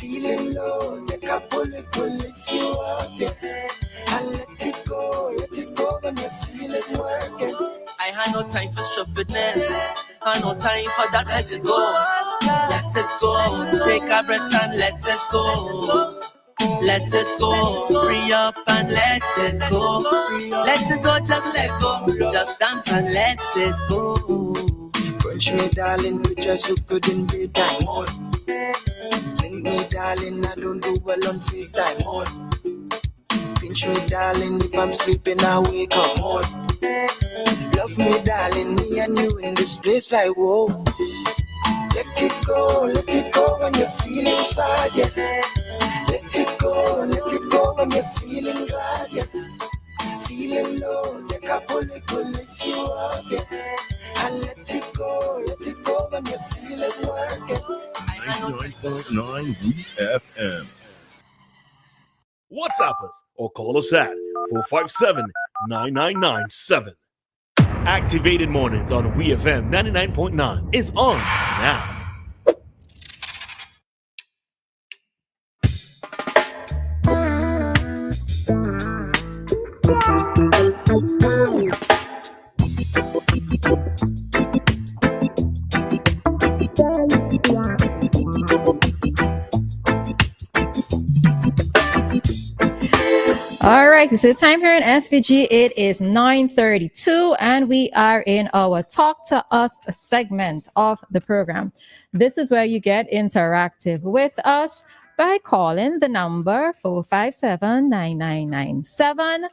feeling low, take a pull if you up, yeah. And let it go when you're feeling working. I had no time for stupidness, had no time for that, let it go. Let it go, take a breath and let it go. Let it go, free up and let it go. Let it go, just let go. Just dance and let it go. Punch me, darling, pictures you couldn't be time mode. Link me, darling, I don't do well on FaceTime mode. Pinch me, darling, if I'm sleeping, I wake up mode. Love me, darling, me and you in this place like whoa. Let it go when you're feeling sad, yeah. Let it go when you're feeling glad, yeah. Feeling low, take a pull if you up, yeah. And let it go when you're feeling working. 99.9 WEFM. WhatsApp us or call us at 457-9997. Activated Mornings on WEFM 99.9 is on now. All right, so time here in SVG, it is 9:32, and we are in our Talk to Us segment of the program. This is where you get interactive with us by calling the number 457-9997,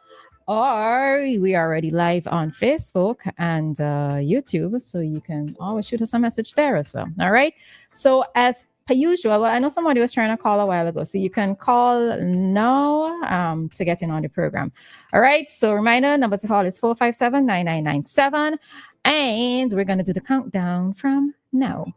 or we are already live on Facebook and YouTube, so you can always shoot us a message there as well. All right, so as per usual, I know somebody was trying to call a while ago, so you can call now to get in on the program. All right, so reminder, number to call is 457-9997, and we're going to do the countdown from now.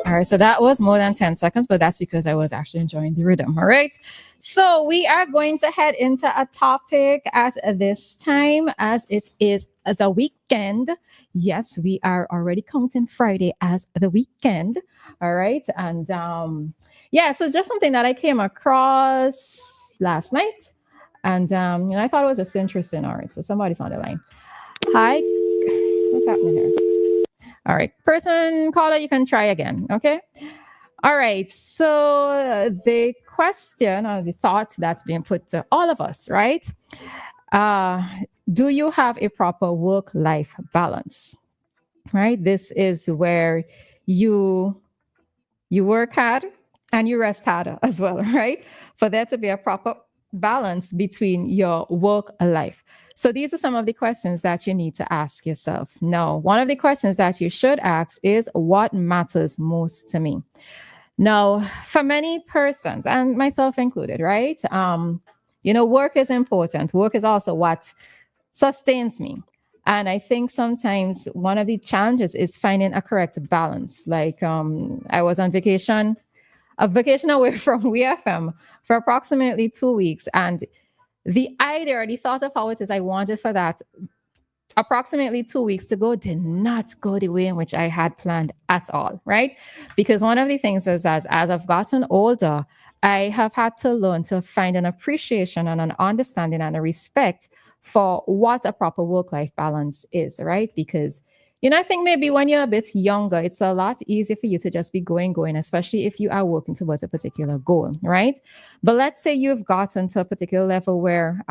All right, so that was more than 10 seconds, but that's because I was actually enjoying the rhythm. All right, so we are going to head into a topic at this time, as it is the weekend. Yes, we are already counting Friday as the weekend. All right, and yeah, so it's just something that I came across last night, and I thought it was just interesting. All right, so somebody's on the line. Hi, what's happening here? All right, person caller, you can try again, okay? All right, so the question or the thought that's being put to all of us, right? Do you have a proper work-life balance, right? This is where you work hard and you rest harder as well, right? For there to be a proper balance between your work life. So these are some of the questions that you need to ask yourself. Now, one of the questions that you should ask is, what matters most to me? Now, for many persons, and myself included, right? Work is important. Work is also what sustains me. And I think sometimes one of the challenges is finding a correct balance. Like I was on vacation away from WEFM for approximately 2 weeks. And the idea or the thought of how it is I wanted for that approximately 2 weeks to go did not go the way in which I had planned at all, right? Because one of the things is that as I've gotten older, I have had to learn to find an appreciation and an understanding and a respect for what a proper work-life balance is, right? Because I think maybe when you're a bit younger, it's a lot easier for you to just be going, especially if you are working towards a particular goal, right? But let's say you've gotten to a particular level where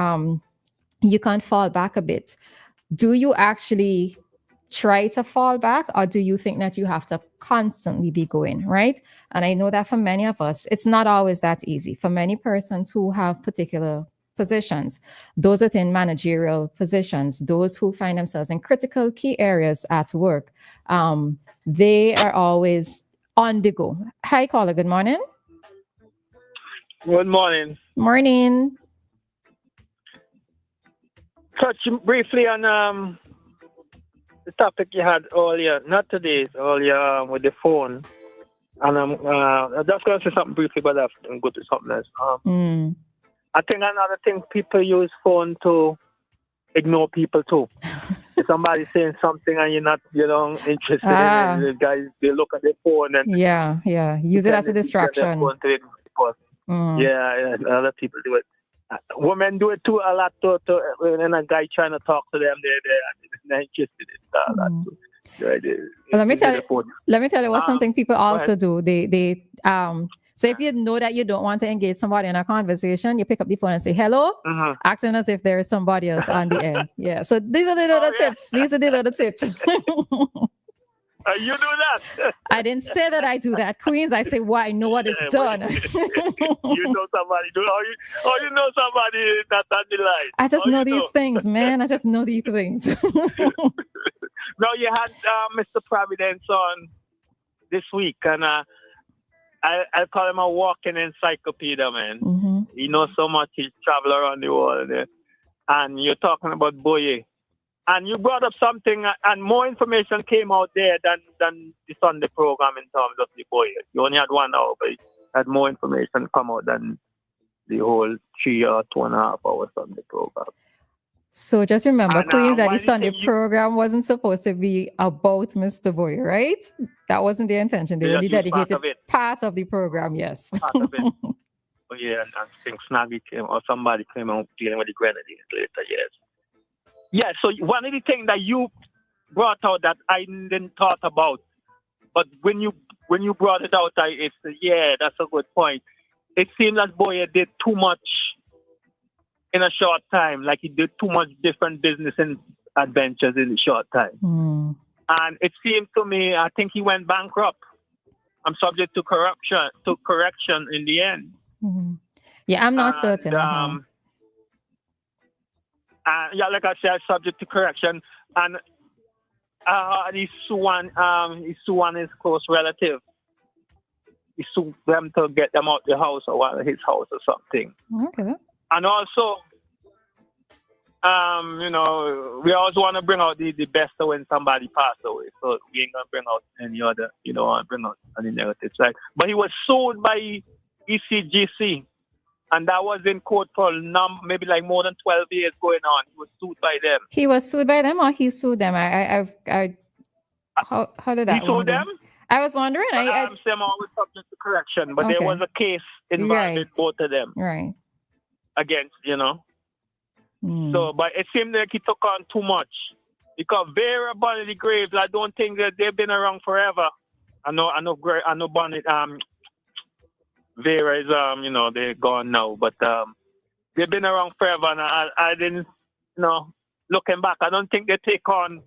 you can fall back a bit. Do you actually try to fall back, or do you think that you have to constantly be going, right? And I know that for many of us, it's not always that easy. For many persons who have particular positions, those within managerial positions, those who find themselves in critical key areas at work, they are always on the go. Hi, caller. Good morning. Good morning. Morning. touch briefly on the topic you had earlier, not today, earlier with the phone. And I'm just going to say something briefly, but I'll go to something else. I think another thing, people use phone to ignore people too. If somebody's saying something and you don't interested in it, the guys, they look at their phone and use it as a distraction. Yeah, other people do it. Women do it too a lot. When a guy trying to talk to them, they're not interested in that. Let me tell you what something people also do. They so if you know that you don't want to engage somebody in a conversation, you pick up the phone and say hello, acting as if there is somebody else on the end. Yeah. So these are the little tips. These are the little tips. You do that? I didn't say that I do that, Queens. I say, I know what is done. You know somebody do, or you know somebody that's on the line. I just know these things, man. I just know these things. No, you had Mr. Providence on this week, and I call him a walking encyclopedia, man. He knows so much. He's traveled around the world, and you're talking about Boye. And you brought up something, and more information came out there than the Sunday program in terms of the Boye. You only had 1 hour, but you had more information come out than the whole 3 or 2.5 hour Sunday program. So just remember, Queens, that the Sunday program wasn't supposed to be about Mr. Boye, right? That wasn't the intention. They only dedicated part of the program, yes. Part of it. Oh, yeah, and I think Snaggy came, or somebody came out dealing with the Grenadines later, yes. Yeah, so one of the things that you brought out that I didn't thought about, but when you brought it out, I said, yeah, that's a good point. It seemed that Boye did too much in a short time, like he did too much different business and adventures in a short time. And it seemed to me, I think he went bankrupt. I'm subject to correction in the end. Yeah, I'm not certain. Yeah, like I said, subject to correction. And he sued his close relative. He sued them to get them out the house or his house or something. Okay. And also, we always want to bring out the best of when somebody passed away. So we ain't going to bring out any other, bring out any negative side. But he was sued by ECGC. And that was in court for maybe like more than 12 years going on. He was sued by them. He was sued by them, or he sued them? How did that? He sued them. I was wondering. I'm always subject to correction, but there was a case involving both of them. Right. Against, So, but it seemed like he took on too much. Because Vera Bonnet Graves, I don't think that they've been around forever. I know Bonnet. Vera is, they're gone now, but they've been around forever, and I didn't, looking back, I don't think they take on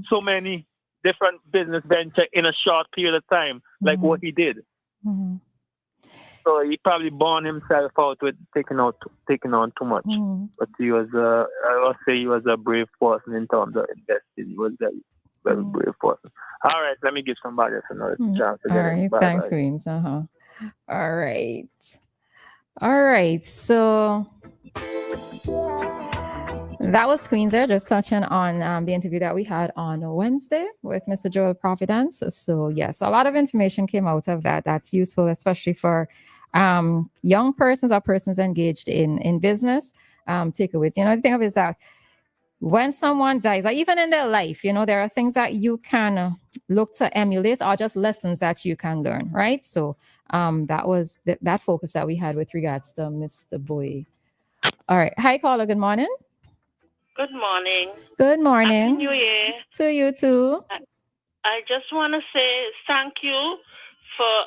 so many different business ventures in a short period of time, like what he did. So he probably burned himself out with taking on too much. But he was, I would say, he was a brave person in terms of investing. He was a very brave person. All right, let me give somebody else another chance. All right, thanks, Queens. All right. So that was Queens there, just touching on the interview that we had on Wednesday with Mr. Joel Providence. So yes, a lot of information came out of that. That's useful, especially for young persons or persons engaged in business. Takeaways. The thing of it is that when someone dies, or even in their life, there are things that you can look to emulate, or just lessons that you can learn, right? So that was that focus that we had with regards to Mr. Boye. All right. Hi, caller. Good morning. Good morning. Good morning. Happy New Year. To you too. I just want to say thank you for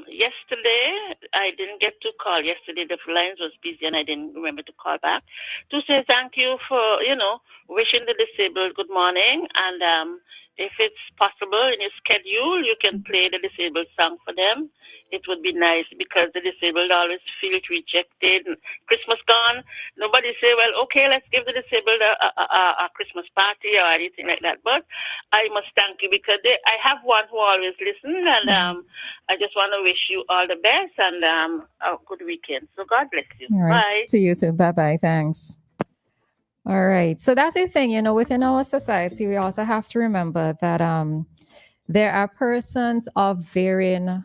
yesterday. I didn't get to call yesterday. The lines was busy and I didn't remember to call back. To say thank you for, wishing the disabled good morning. And if it's possible in your schedule, you can play the disabled song for them. It would be nice because the disabled always feel rejected. Christmas gone, nobody say, well, okay, let's give the disabled a Christmas party or anything like that. But I must thank you because I have one who always listens, and I just want to wish you all the best and a good weekend. So God bless you. All right. Bye. To you too. Bye-bye. Thanks. All right. So that's the thing, within our society, we also have to remember that there are persons of varying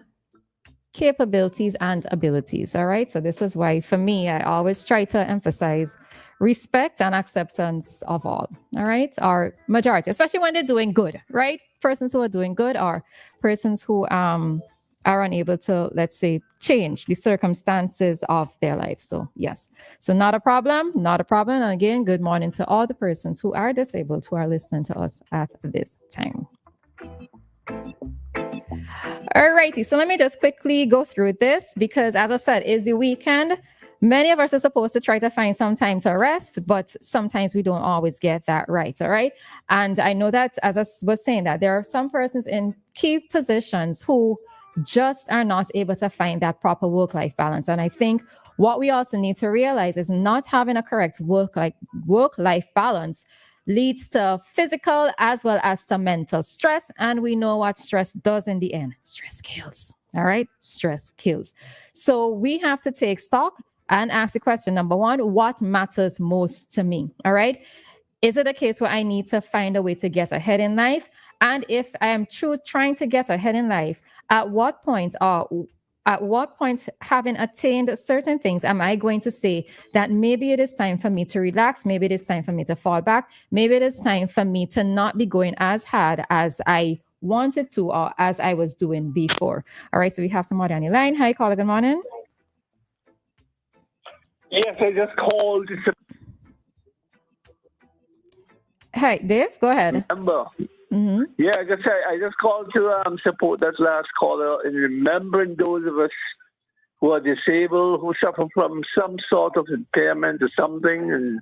capabilities and abilities. All right. So this is why, for me, I always try to emphasize respect and acceptance of all. All right. Or majority, especially when they're doing good, right? Persons who are doing good or persons who are unable to, let's say, change the circumstances of their life. So, yes. So, not a problem. Not a problem. And again, good morning to all the persons who are disabled who are listening to us at this time. All righty. So let me just quickly go through this because, as I said, it's the weekend. Many of us are supposed to try to find some time to rest, but sometimes we don't always get that right. All right. And I know that, as I was saying, that there are some persons in key positions who just are not able to find that proper work-life balance. And I think what we also need to realize is not having a correct work-life balance leads to physical as well as to mental stress. And we know what stress does in the end. Stress kills. All right. Stress kills. So we have to take stock and ask the question, number one, what matters most to me? All right. Is it a case where I need to find a way to get ahead in life? And if I am trying to get ahead in life, at what point, having attained certain things, am I going to say that maybe it is time for me to relax? Maybe it is time for me to fall back. Maybe it is time for me to not be going as hard as I wanted to or as I was doing before. All right. So we have somebody on the line. Hi, caller. Good morning. Yes, I just called. Hi, Dave. Go ahead. Remember. Mm-hmm. Yeah, I just called to support that last caller in remembering those of us who are disabled, who suffer from some sort of impairment or something, and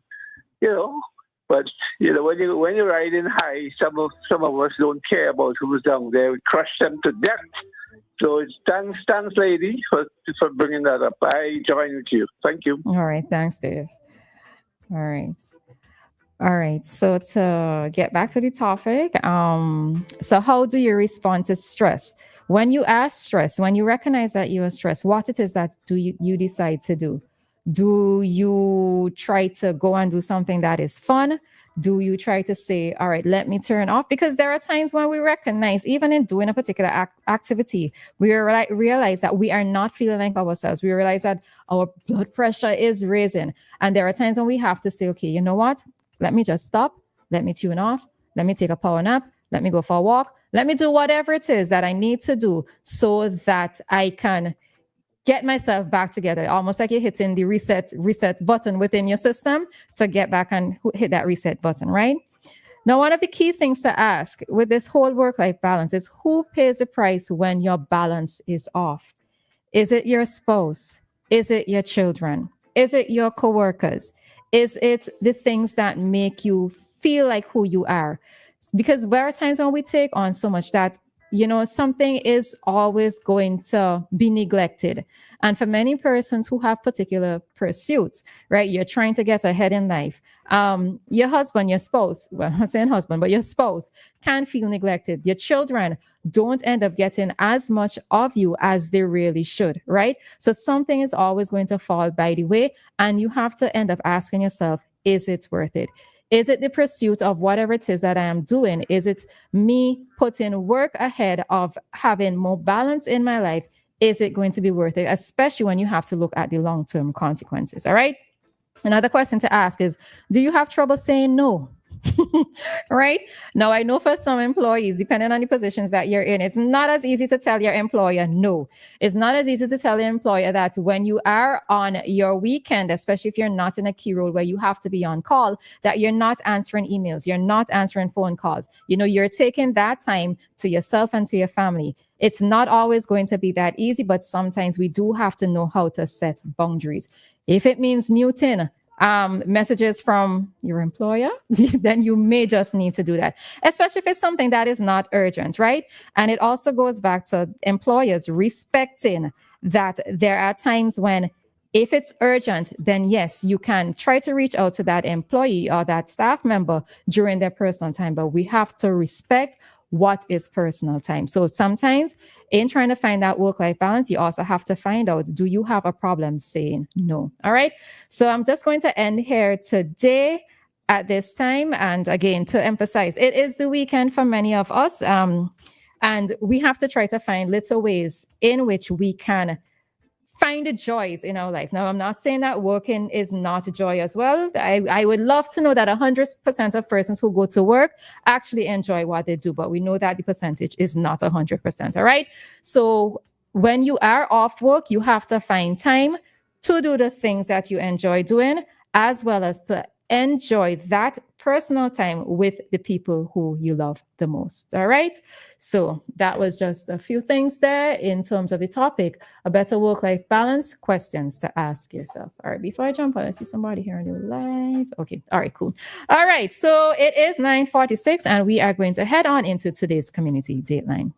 but when you're riding high, some of us don't care about who's down there. We crush them to death. So it's thanks, lady, for bringing that up. I join with you. Thank you. All right, thanks, Dave. All right. So to get back to the topic, so how do you respond to stress? When you are stressed, when you recognize that you are stressed, what it is that you decide to do? Do you try to go and do something that is fun? Do you try to say, all right, let me turn off? Because there are times when we recognize, even in doing a particular activity, we realize that we are not feeling like ourselves. We realize that our blood pressure is raising. And there are times when we have to say, okay, you know what? Let me just stop. Let me tune off. Let me take a power nap. Let me go for a walk. Let me do whatever it is that I need to do so that I can get myself back together. Almost like you're hitting the reset button within your system to get back and hit that reset button, right? Now, one of the key things to ask with this whole work-life balance is who pays the price when your balance is off? Is it your spouse? Is it your children? Is it your coworkers? Is it the things that make you feel like who you are? Because there are times when we take on so much that, something is always going to be neglected. And for many persons who have particular pursuits, right, you're trying to get ahead in life. Your husband, your spouse, well, I'm not saying husband, but your spouse can feel neglected. Your children don't end up getting as much of you as they really should, right? So something is always going to fall by the way, and you have to end up asking yourself, is it worth it? Is it the pursuit of whatever it is that I am doing? Is it me putting work ahead of having more balance in my life? Is it going to be worth it? Especially when you have to look at the long-term consequences, all right? Another question to ask is, do you have trouble saying no? Right? Now, I know for some employees, depending on the positions that you're in, it's not as easy to tell your employer no. It's not as easy to tell your employer that when you are on your weekend, especially if you're not in a key role where you have to be on call, that you're not answering emails, you're not answering phone calls. You're taking that time to yourself and to your family. It's not always going to be that easy, but sometimes we do have to know how to set boundaries. If it means muting messages from your employer, then you may just need to do that, especially if it's something that is not urgent, right? And it also goes back to employers respecting that there are times when if it's urgent, then yes, you can try to reach out to that employee or that staff member during their personal time, but we have to respect what is personal time. So sometimes in trying to find that work-life balance, you also have to find out, do you have a problem saying no? All right. So I'm just going to end here today. at this time. And again, to emphasize, it is the weekend for many of us. And we have to try to find little ways in which we can find the joys in our life. Now, I'm not saying that working is not a joy as well. I would love to know that 100% of persons who go to work actually enjoy what they do, but we know that the percentage is not 100%. All right. So when you are off work, you have to find time to do the things that you enjoy doing, as well as to enjoy that personal time with the people who you love the most. All right. So that was just a few things there in terms of the topic, a better work-life balance, questions to ask yourself. All right. Before I jump on, I see somebody here on the live. Okay. All right, cool. All right. So it is 9:46 and we are going to head on into today's community dateline.